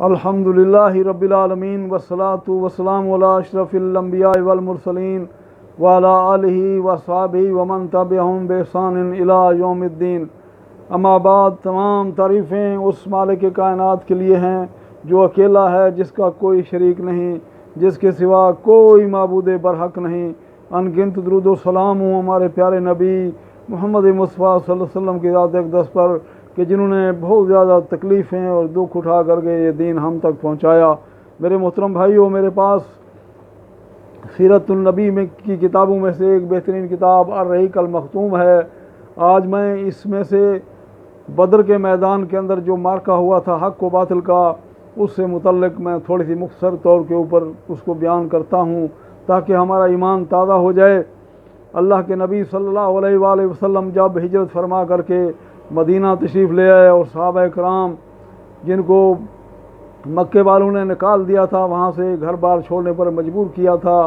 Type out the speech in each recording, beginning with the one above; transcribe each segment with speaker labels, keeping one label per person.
Speaker 1: الحمدللہ رب العالمین والصلاة والسلام علی اشرف الانبیاء والمرسلین وعلی آلہ وصحبہ ومن تبعہم بإحسان الی یوم الدین۔ اما بعد، تمام تعریفیں اس مالک کائنات کے لیے ہیں جو اکیلا ہے، جس کا کوئی شریک نہیں، جس کے سوا کوئی معبود برحق نہیں۔ ان گنت درود و سلام ہوں ہمارے پیارے نبی محمد مصطفیٰ صلی اللہ علیہ وسلم کی ذات اقدس پر، کہ جنہوں نے بہت زیادہ تکلیفیں اور دکھ اٹھا کر کے یہ دین ہم تک پہنچایا۔ میرے محترم بھائیوں، میرے پاس سیرت النبی میں کی کتابوں میں سے ایک بہترین کتاب الرحیق المختوم ہے۔ آج میں اس میں سے بدر کے میدان کے اندر جو مارکہ ہوا تھا حق و باطل کا، اس سے متعلق میں تھوڑی سی مختصر طور کے اوپر اس کو بیان کرتا ہوں تاکہ ہمارا ایمان تازہ ہو جائے۔ اللہ کے نبی صلی اللہ علیہ وآلہ وسلم جب ہجرت فرما کر کے مدینہ تشریف لے آئے، اور صحابہ کرام جن کو مکے والوں نے نکال دیا تھا، وہاں سے گھر بار چھوڑنے پر مجبور کیا تھا،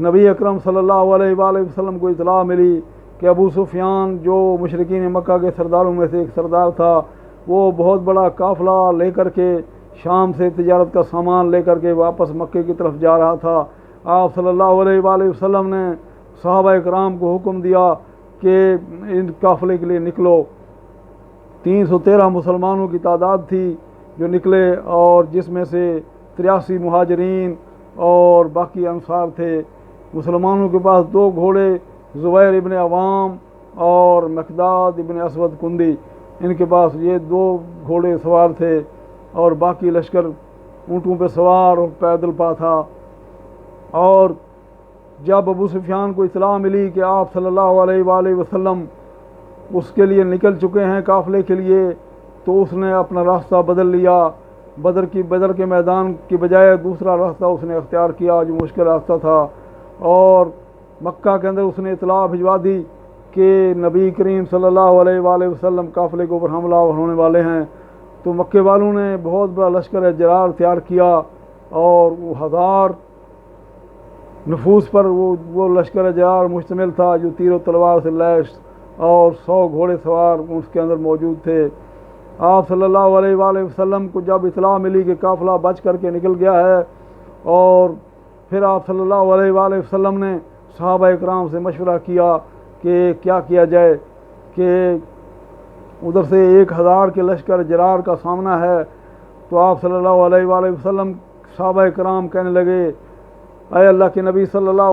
Speaker 1: نبی اکرم صلی اللہ علیہ وآلہ وسلم کو اطلاع ملی کہ ابو سفیان جو مشرکین مکہ کے سرداروں میں سے ایک سردار تھا، وہ بہت بڑا قافلہ لے کر کے شام سے تجارت کا سامان لے کر کے واپس مکے کی طرف جا رہا تھا۔ آپ صلی اللہ علیہ وآلہ وسلم نے صحابہ کرام کو حکم دیا کہ ان قافلے کے لیے نکلو۔ 313 مسلمانوں کی تعداد تھی جو نکلے، اور جس میں سے 83 مہاجرین اور باقی انصار تھے۔ مسلمانوں کے پاس 2 گھوڑے، زبیر ابن عوام اور مقداد ابن اسود کندی، ان کے پاس یہ 2 گھوڑے سوار تھے، اور باقی لشکر اونٹوں پہ سوار اور پیدل پا تھا۔ اور جب ابو سفیان کو اطلاع ملی کہ آپ صلی اللہ علیہ وآلہ وسلم اس کے لیے نکل چکے ہیں قافلے کے لیے، تو اس نے اپنا راستہ بدل لیا۔ بدر کے میدان کی بجائے دوسرا راستہ اس نے اختیار کیا جو مشکل راستہ تھا، اور مکہ کے اندر اس نے اطلاع بھجوا دی کہ نبی کریم صلی اللہ علیہ وآلہ وسلم قافلے کے اوپر حملہ ہونے والے ہیں۔ تو مکے والوں نے بہت بڑا لشکر جرار تیار کیا، اور وہ 1000 نفوس پر وہ لشکر جرار مشتمل تھا جو تیر و تلوار سے لیس، اور 100 گھوڑے سوار اس کے اندر موجود تھے۔ آپ صلی اللہ علیہ وآلہ وسلم کو جب اطلاع ملی کہ قافلہ بچ کر کے نکل گیا ہے، اور پھر آپ صلی اللہ علیہ وآلہ وسلم نے صحابہ اکرام سے مشورہ کیا کہ کیا کیا جائے، کہ ادھر سے 1000 کے لشکر جرار کا سامنا ہے۔ تو آپ صلی اللہ علیہ وآلہ وسلم صحابہ اکرام کہنے لگے، اے اللہ کے نبی صلی اللہ